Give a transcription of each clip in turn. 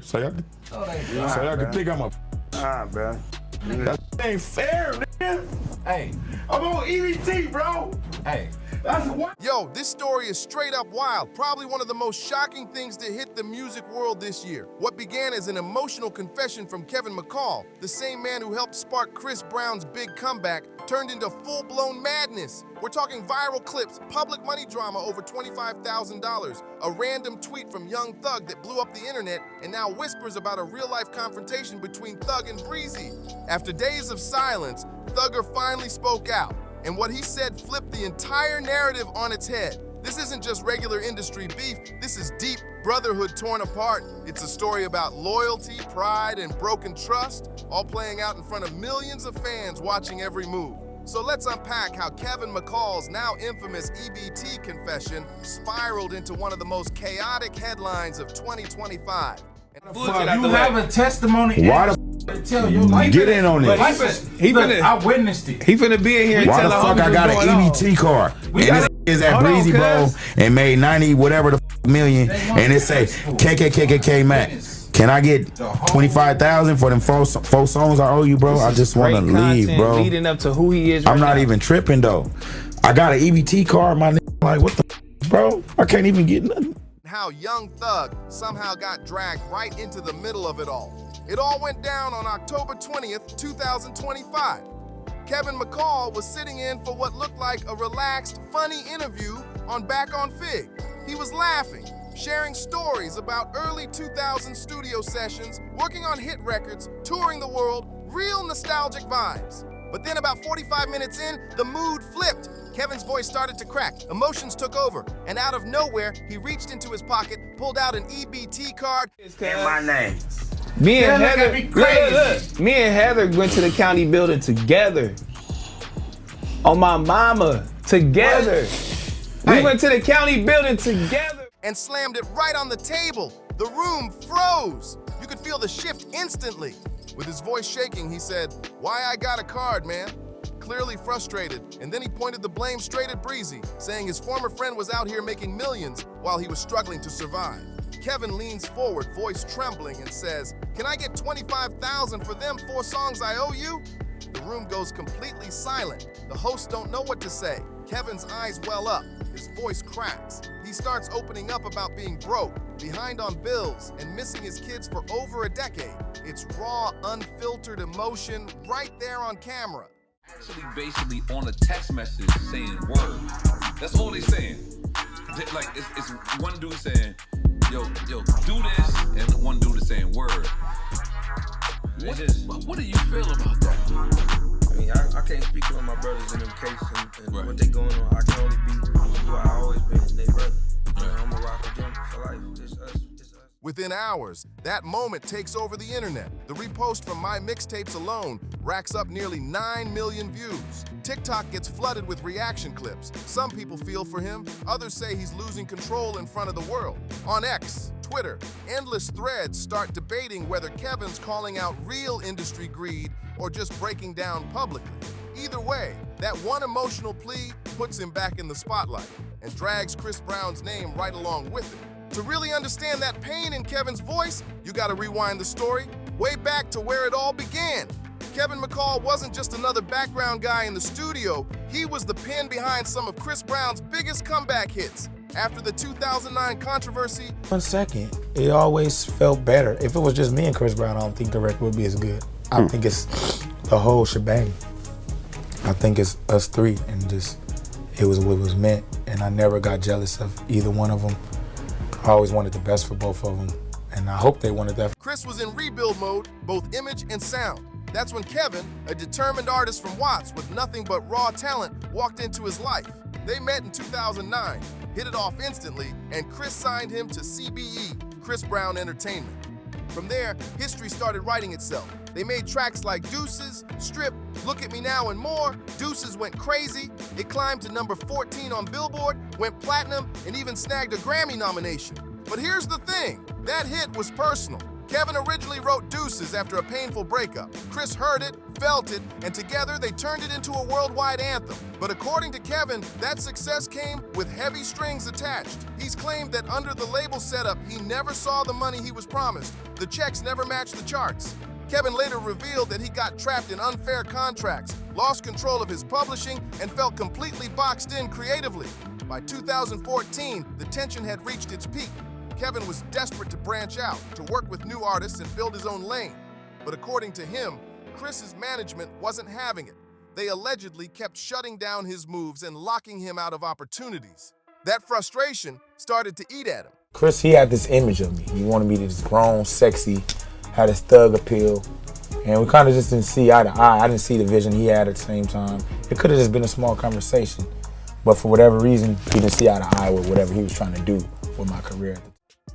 here so y'all can think I'm a. Bro. That ain't fair, nigga. Hey, I'm on EBT, bro. hey. That's what. Yo, this story is straight up wild. Probably one of the most shocking things to hit the music world this year. What began as an emotional confession from Kevin McCall, the same man who helped spark Chris Brown's big comeback, turned into full-blown madness. We're talking viral clips, public money drama over $25,000, a random tweet from Young Thug that blew up the internet, and now whispers about a real-life confrontation between Thug and Breezy. After days of silence, Thugger finally spoke out. And what he said flipped the entire narrative on its head. This isn't just regular industry beef, this is deep brotherhood torn apart. It's a story about loyalty, pride, and broken trust, all playing out in front of millions of fans watching every move. So let's unpack how Kevin McCall's now infamous EBT confession spiraled into one of the most chaotic headlines of 2025. You have a testimony. Why tell your life. Get in on this. I witnessed it. He finna be in here and Why tell the us fuck I got an EBT card? And this is at Breezy Bowl and made 90 whatever the million, and it say KKKKK Max. Can I get 25,000 for them four songs I owe you, bro? I just want to leave, bro. Leading up to who he is. I'm not even tripping though. I got an EBT card, my nigga. Like what the bro? I can't even get nothing. How Young Thug somehow got dragged right into the middle of it all. It all went down on October 20th, 2025. Kevin McCall was sitting in for what looked like a relaxed, funny interview on Back on Fig. He was laughing, sharing stories about early 2000 studio sessions, working on hit records, touring the world, real nostalgic vibes. But then about 45 minutes in, the mood flipped. Kevin's voice started to crack, emotions took over, and out of nowhere, he reached into his pocket, pulled out an EBT card. In my name. Me and Heather, look. Me and Heather went to the county building together. On my mama, together. We went to the county building together. And slammed it right on the table. The room froze. You could feel the shift instantly. With his voice shaking, he said, "Why I got a card, man?" Clearly frustrated, and then he pointed the blame straight at Breezy, saying his former friend was out here making millions while he was struggling to survive. Kevin leans forward, voice trembling, and says, "Can I get 25,000 for them 4 songs I owe you?" The room goes completely silent. The hosts don't know what to say. Kevin's eyes well up. His voice cracks. He starts opening up about being broke, behind on bills, and missing his kids for over a decade. It's raw, unfiltered emotion right there on camera. Actually, basically on a text message saying word. That's all they saying. Like it's one dude saying, yo, do this, and one dude is saying word. What do you feel about that? I mean, I can't speak on my brothers in them cases and what they going on. I can only be who I always been, they brother. You know, I'm a rock with them for life. It's us. Within hours, that moment takes over the internet. The repost from My Mixtapes alone racks up nearly 9 million views. TikTok gets flooded with reaction clips. Some people feel for him, others say he's losing control in front of the world. On X, Twitter, endless threads start debating whether Kevin's calling out real industry greed or just breaking down publicly. Either way, that one emotional plea puts him back in the spotlight and drags Chris Brown's name right along with it. To really understand that pain in Kevin's voice, you gotta rewind the story way back to where it all began. Kevin McCall wasn't just another background guy in the studio, he was the pen behind some of Chris Brown's biggest comeback hits. After the 2009 controversy, 1 second, it always felt better. If it was just me and Chris Brown, I don't think the record would be as good. I think it's the whole shebang. I think it's us three, and just, it was what was meant, and I never got jealous of either one of them. I always wanted the best for both of them, and I hope they wanted that. Chris was in rebuild mode, both image and sound. That's when Kevin, a determined artist from Watts with nothing but raw talent, walked into his life. They met in 2009, hit it off instantly, and Chris signed him to CBE, Chris Brown Entertainment. From there, history started writing itself. They made tracks like Deuces, Strip, Look at Me Now, and more. Deuces went crazy. It climbed to number 14 on Billboard, went platinum, and even snagged a Grammy nomination. But here's the thing, that hit was personal. Kevin originally wrote Deuces after a painful breakup. Chris heard it, felt it, and together they turned it into a worldwide anthem. But according to Kevin, that success came with heavy strings attached. He's claimed that under the label setup, he never saw the money he was promised. The checks never matched the charts. Kevin later revealed that he got trapped in unfair contracts, lost control of his publishing, and felt completely boxed in creatively. By 2014, the tension had reached its peak. Kevin was desperate to branch out, to work with new artists and build his own lane. But according to him, Chris's management wasn't having it. They allegedly kept shutting down his moves and locking him out of opportunities. That frustration started to eat at him. Chris, he had this image of me. He wanted me to this grown, sexy, had his thug appeal. And we kind of just didn't see eye to eye. I didn't see the vision he had at the same time. It could have just been a small conversation. But for whatever reason, he didn't see eye to eye with whatever he was trying to do with my career.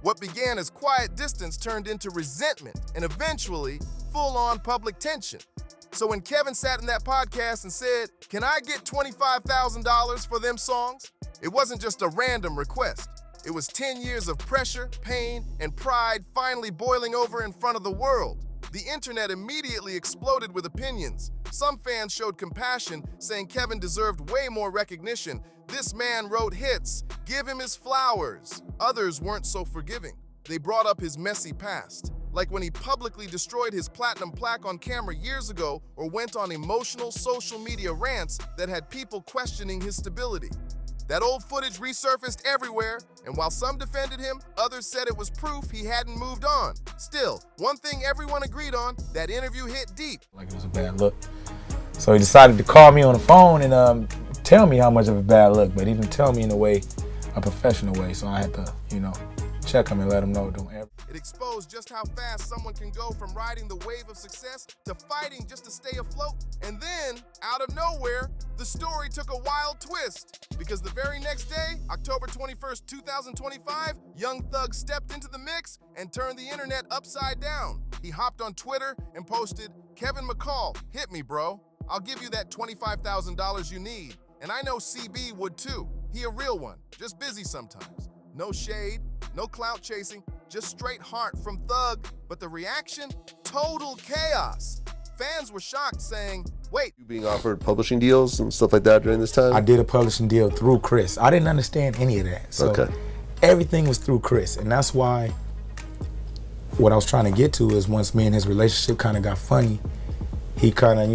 What began as quiet distance turned into resentment and eventually full-on public tension. So when Kevin sat in that podcast and said, "Can I get $25,000 for them songs?" it wasn't just a random request. It was 10 years of pressure, pain, and pride finally boiling over in front of the world. The internet immediately exploded with opinions. Some fans showed compassion, saying Kevin deserved way more recognition. This man wrote hits, give him his flowers. Others weren't so forgiving. They brought up his messy past, like when he publicly destroyed his platinum plaque on camera years ago or went on emotional social media rants that had people questioning his stability. That old footage resurfaced everywhere, and while some defended him, others said it was proof he hadn't moved on. Still, one thing everyone agreed on, that interview hit deep. Like it was a bad look. So he decided to call me on the phone and tell me how much of a bad look, but he didn't tell me in a professional way, so I had to, check him and let him know don't ever. It exposed just how fast someone can go from riding the wave of success to fighting just to stay afloat. And then, out of nowhere, the story took a wild twist. Because the very next day, October 21st, 2025, Young Thug stepped into the mix and turned the internet upside down. He hopped on Twitter and posted, "Kevin McCall, hit me, bro. I'll give you that $25,000 you need. And I know CB would too. He a real one, just busy sometimes." No shade, no clout chasing, just straight heart from Thug. But the reaction? Total chaos. Fans were shocked, saying, "Wait." You being offered publishing deals and stuff like that during this time? I did a publishing deal through Chris. I didn't understand any of that. So everything was through Chris. And that's why what I was trying to get to is once me and his relationship kind of got funny, he kind of,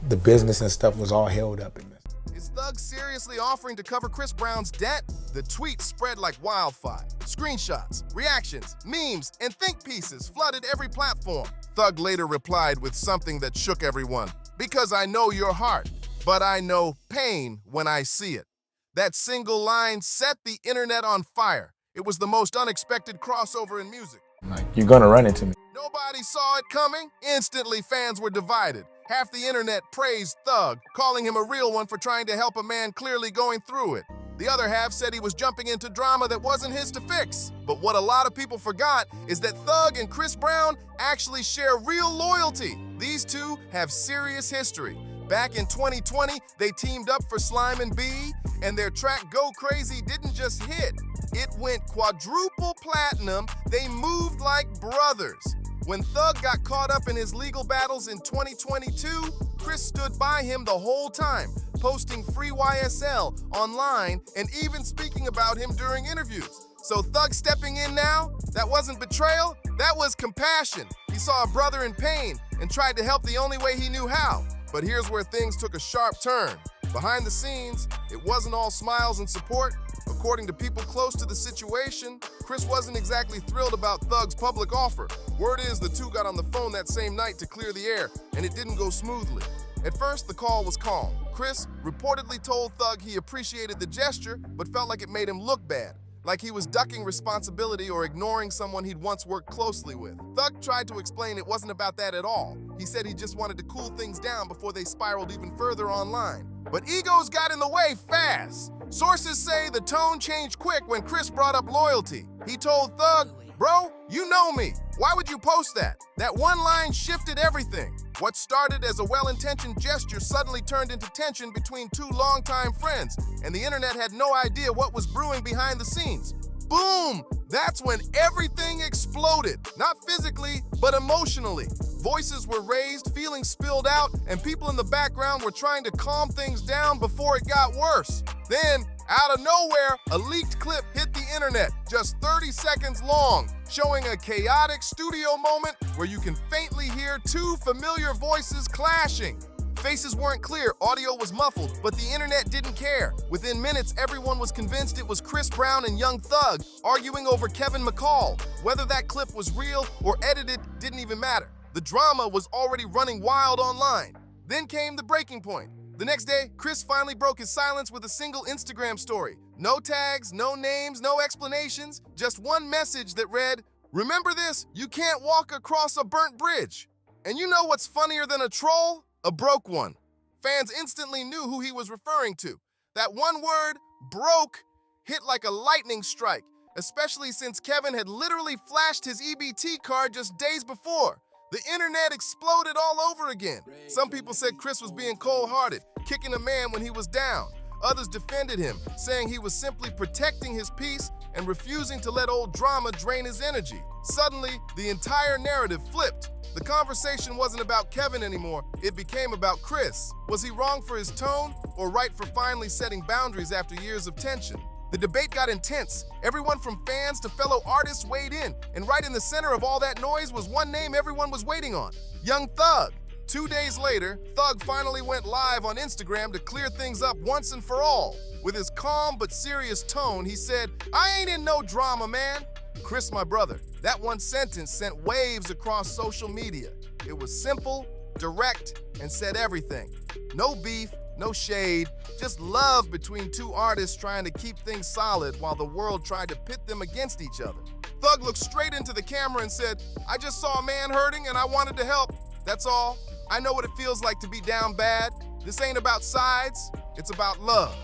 the business and stuff was all held up in this. Is Thug seriously offering to cover Chris Brown's debt? The tweets spread like wildfire. Screenshots, reactions, memes, and think pieces flooded every platform. Thug later replied with something that shook everyone. "Because I know your heart, but I know pain when I see it." That single line set the internet on fire. It was the most unexpected crossover in music. Like, you're gonna run into me. Nobody saw it coming. Instantly, fans were divided. Half the internet praised Thug, calling him a real one for trying to help a man clearly going through it. The other half said he was jumping into drama that wasn't his to fix. But what a lot of people forgot is that Thug and Chris Brown actually share real loyalty. These two have serious history. Back in 2020, they teamed up for Slime and B, and their track Go Crazy didn't just hit. It went quadruple platinum. They moved like brothers. When Thug got caught up in his legal battles in 2022, Chris stood by him the whole time, posting free YSL online and even speaking about him during interviews. So Thug stepping in now, that wasn't betrayal, that was compassion. He saw a brother in pain and tried to help the only way he knew how. But here's where things took a sharp turn. Behind the scenes, it wasn't all smiles and support. According to people close to the situation, Chris wasn't exactly thrilled about Thug's public offer. Word is the two got on the phone that same night to clear the air, and it didn't go smoothly. At first, the call was calm. Chris reportedly told Thug he appreciated the gesture, but felt like it made him look bad, like he was ducking responsibility or ignoring someone he'd once worked closely with. Thug tried to explain it wasn't about that at all. He said he just wanted to cool things down before they spiraled even further online. But egos got in the way fast. Sources say the tone changed quick when Chris brought up loyalty. He told Thug, "Bro, you know me. Why would you post that?" That one line shifted everything. What started as a well-intentioned gesture suddenly turned into tension between two longtime friends, and the internet had no idea what was brewing behind the scenes. Boom! That's when everything exploded. Not physically, but emotionally. Voices were raised, feelings spilled out, and people in the background were trying to calm things down before it got worse. Then, out of nowhere, a leaked clip hit the internet, just 30 seconds long, showing a chaotic studio moment where you can faintly hear two familiar voices clashing. Faces weren't clear, audio was muffled, but the internet didn't care. Within minutes, everyone was convinced it was Chris Brown and Young Thug arguing over Kevin McCall. Whether that clip was real or edited didn't even matter. The drama was already running wild online. Then came the breaking point. The next day, Chris finally broke his silence with a single Instagram story. No tags, no names, no explanations, just one message that read, "Remember this, you can't walk across a burnt bridge." And you know what's funnier than a troll? A broke one. Fans instantly knew who he was referring to. That one word, broke, hit like a lightning strike, especially since Kevin had literally flashed his EBT card just days before. The internet exploded all over again. Some people said Chris was being cold-hearted, kicking a man when he was down. Others defended him, saying he was simply protecting his peace and refusing to let old drama drain his energy. Suddenly, the entire narrative flipped. The conversation wasn't about Kevin anymore, it became about Chris. Was he wrong for his tone, or right for finally setting boundaries after years of tension? The debate got intense. Everyone from fans to fellow artists weighed in, and right in the center of all that noise was one name everyone was waiting on: Young Thug. 2 days later, Thug finally went live on Instagram to clear things up once and for all. With his calm but serious tone, he said, "I ain't in no drama, man. Chris, my brother." That one sentence sent waves across social media. It was simple, direct, and said everything. No beef, no shade, just love between two artists trying to keep things solid while the world tried to pit them against each other. Thug looked straight into the camera and said, "I just saw a man hurting and I wanted to help. That's all. I know what it feels like to be down bad. This ain't about sides, it's about love."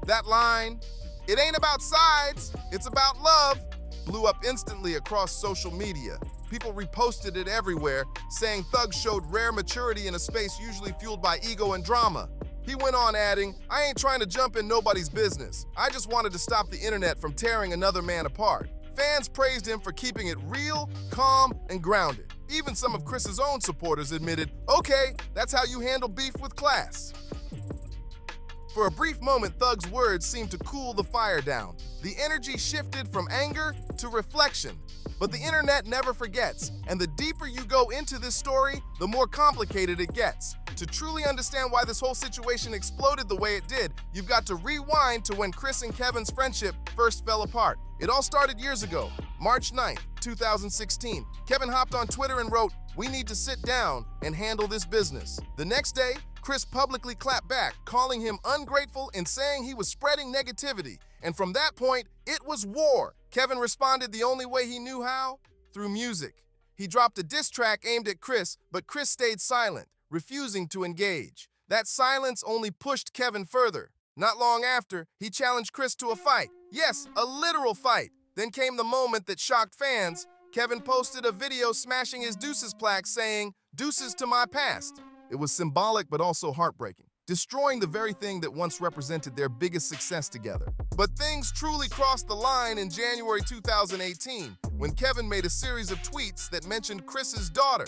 That line, "It ain't about sides, it's about love," blew up instantly across social media. People reposted it everywhere, saying Thug showed rare maturity in a space usually fueled by ego and drama. He went on adding, "I ain't trying to jump in nobody's business. I just wanted to stop the internet from tearing another man apart." Fans praised him for keeping it real, calm, and grounded. Even some of Chris's own supporters admitted, "Okay, that's how you handle beef with class." For a brief moment, Thug's words seemed to cool the fire down. The energy shifted from anger to reflection. But the internet never forgets, and the deeper you go into this story, the more complicated it gets. To truly understand why this whole situation exploded the way it did, you've got to rewind to when Chris and Kevin's friendship first fell apart. It all started years ago, March 9th, 2016. Kevin hopped on Twitter and wrote, "We need to sit down and handle this business." The next day, Chris publicly clapped back, calling him ungrateful and saying he was spreading negativity. And from that point, it was war. Kevin responded the only way he knew how, through music. He dropped a diss track aimed at Chris, but Chris stayed silent, refusing to engage. That silence only pushed Kevin further. Not long after, he challenged Chris to a fight. Yes, a literal fight. Then came the moment that shocked fans. Kevin posted a video smashing his Deuces plaque saying, "Deuces to my past." It was symbolic but also heartbreaking, destroying the very thing that once represented their biggest success together. But things truly crossed the line in January 2018, when Kevin made a series of tweets that mentioned Chris's daughter.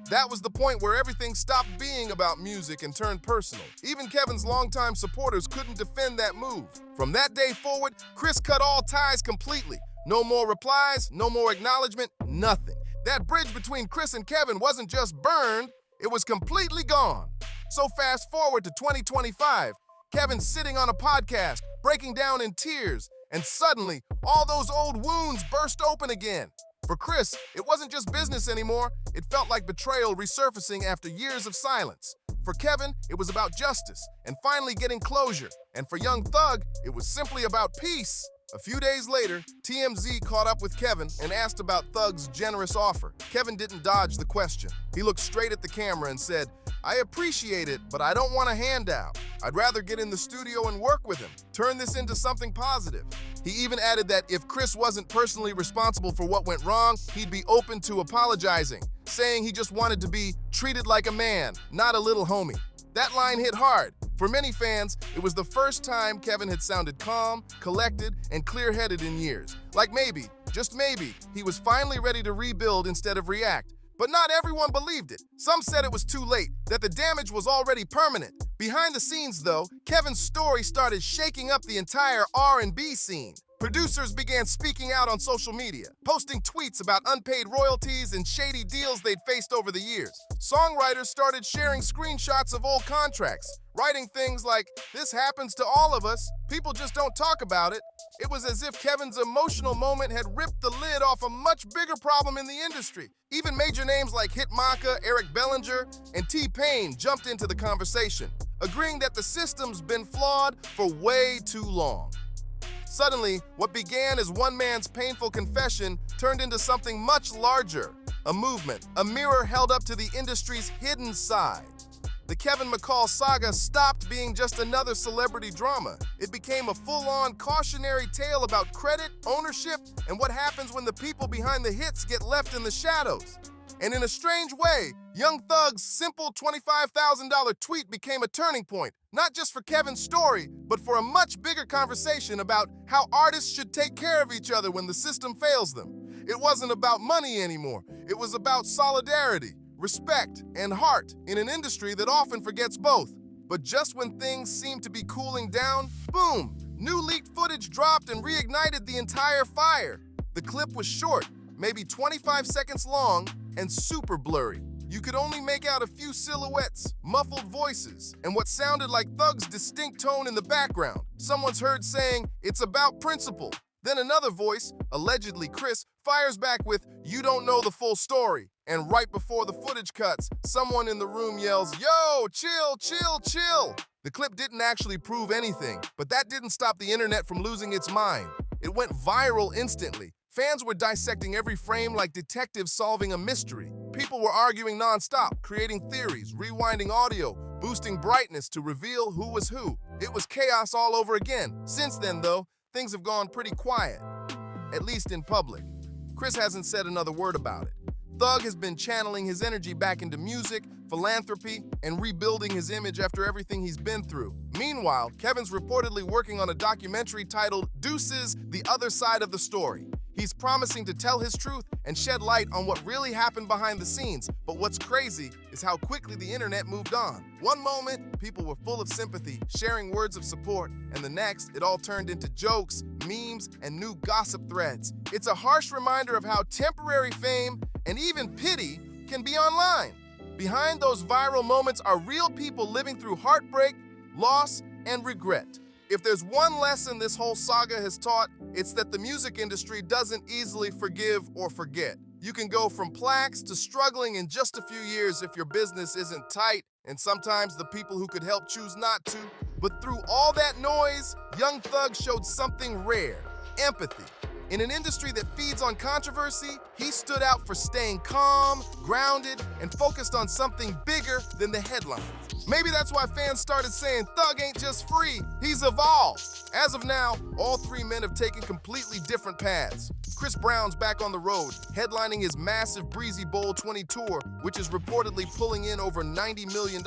That was the point where everything stopped being about music and turned personal. Even Kevin's longtime supporters couldn't defend that move. From that day forward, Chris cut all ties completely. No more replies, no more acknowledgement, nothing. That bridge between Chris and Kevin wasn't just burned, it was completely gone. So fast forward to 2025, Kevin's sitting on a podcast, breaking down in tears, and suddenly, all those old wounds burst open again. For Chris, it wasn't just business anymore, it felt like betrayal resurfacing after years of silence. For Kevin, it was about justice and finally getting closure. And for Young Thug, it was simply about peace. A few days later, TMZ caught up with Kevin and asked about Thug's generous offer. Kevin didn't dodge the question. He looked straight at the camera and said, "I appreciate it, but I don't want a handout. I'd rather get in the studio and work with him, turn this into something positive." He even added that if Chris wasn't personally responsible for what went wrong, he'd be open to apologizing, saying he just wanted to be treated like a man, not a little homie. That line hit hard. For many fans, it was the first time Kevin had sounded calm, collected, and clear-headed in years. Like maybe just maybe, he was finally ready to rebuild instead of react. But not everyone believed it. Some said it was too late, that the damage was already permanent. Behind the scenes, though, Kevin's story started shaking up the entire R&B scene. Producers began speaking out on social media, posting tweets about unpaid royalties and shady deals they'd faced over the years. Songwriters started sharing screenshots of old contracts, writing things like, "This happens to all of us, people just don't talk about it." It was as if Kevin's emotional moment had ripped the lid off a much bigger problem in the industry. Even major names like Hitmaka, Eric Bellinger, and T-Pain jumped into the conversation, agreeing that the system's been flawed for way too long. Suddenly, what began as one man's painful confession turned into something much larger, a movement, a mirror held up to the industry's hidden side. The Kevin McCall saga stopped being just another celebrity drama. It became a full-on cautionary tale about credit, ownership, and what happens when the people behind the hits get left in the shadows. And in a strange way, Young Thug's simple $25,000 tweet became a turning point, not just for Kevin's story, but for a much bigger conversation about how artists should take care of each other when the system fails them. It wasn't about money anymore. It was about solidarity, respect, and heart in an industry that often forgets both. But just when things seemed to be cooling down, boom, new leaked footage dropped and reignited the entire fire. The clip was short, maybe 25 seconds long, and super blurry. You could only make out a few silhouettes, muffled voices, and what sounded like Thug's distinct tone in the background. Someone's heard saying, "It's about principle." Then another voice, allegedly Chris, fires back with, "You don't know the full story." And right before the footage cuts, someone in the room yells, "Yo, chill, chill, chill." The clip didn't actually prove anything, but that didn't stop the internet from losing its mind. It went viral instantly. Fans were dissecting every frame like detectives solving a mystery. People were arguing nonstop, creating theories, rewinding audio, boosting brightness to reveal who was who. It was chaos all over again. Since then, though, things have gone pretty quiet, at least in public. Chris hasn't said another word about it. Thug has been channeling his energy back into music, philanthropy, and rebuilding his image after everything he's been through. Meanwhile, Kevin's reportedly working on a documentary titled Deuces: The Other Side of the Story. He's promising to tell his truth and shed light on what really happened behind the scenes. But what's crazy is how quickly the internet moved on. One moment, people were full of sympathy, sharing words of support, and the next, it all turned into jokes, memes, and new gossip threads. It's a harsh reminder of how temporary fame and even pity can be online. Behind those viral moments are real people living through heartbreak, loss, and regret. If there's one lesson this whole saga has taught, it's that the music industry doesn't easily forgive or forget. You can go from plaques to struggling in just a few years if your business isn't tight, and sometimes the people who could help choose not to. But through all that noise, Young Thug showed something rare: empathy. In an industry that feeds on controversy, he stood out for staying calm, grounded, and focused on something bigger than the headlines. Maybe that's why fans started saying Thug ain't just free, he's evolved. As of now, all three men have taken completely different paths. Chris Brown's back on the road, headlining his massive Breezy Bowl 20 tour, which is reportedly pulling in over $90 million.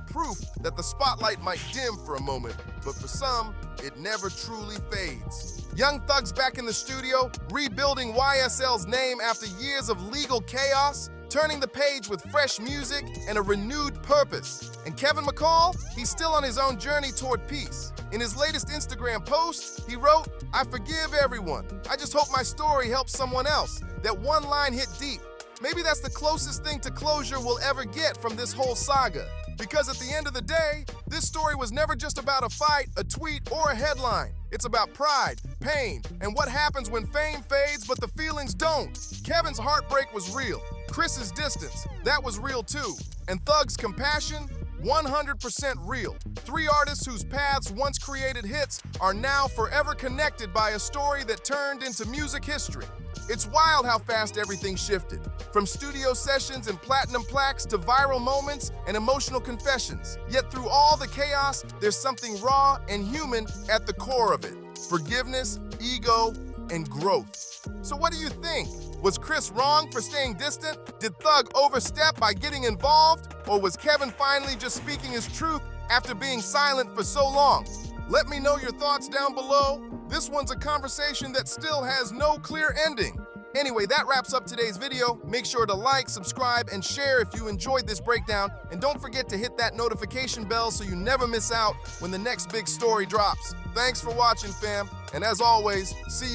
Proof that the spotlight might dim for a moment, but for some, it never truly fades. Young Thug's back in the studio, rebuilding YSL's name after years of legal chaos, turning the page with fresh music and a renewed purpose. And Kevin McCall, he's still on his own journey toward peace. In his latest Instagram post, he wrote, "I forgive everyone. I just hope my story helps someone else." That one line hit deep. Maybe that's the closest thing to closure we'll ever get from this whole saga. Because at the end of the day, this story was never just about a fight, a tweet, or a headline. It's about pride, pain, and what happens when fame fades but the feelings don't. Kevin's heartbreak was real. Chris's distance, that was real too. And Thug's compassion, 100% real. Three artists whose paths once created hits are now forever connected by a story that turned into music history. It's wild how fast everything shifted. From studio sessions and platinum plaques to viral moments and emotional confessions. Yet through all the chaos, there's something raw and human at the core of it. Forgiveness, ego, and growth. So what do you think? Was Chris wrong for staying distant? Did Thug overstep by getting involved? Or was Kevin finally just speaking his truth after being silent for so long? Let me know your thoughts down below. This one's a conversation that still has no clear ending. Anyway, that wraps up today's video. Make sure to like, subscribe, and share if you enjoyed this breakdown. And don't forget to hit that notification bell so you never miss out when the next big story drops. Thanks for watching, fam. And as always, see you.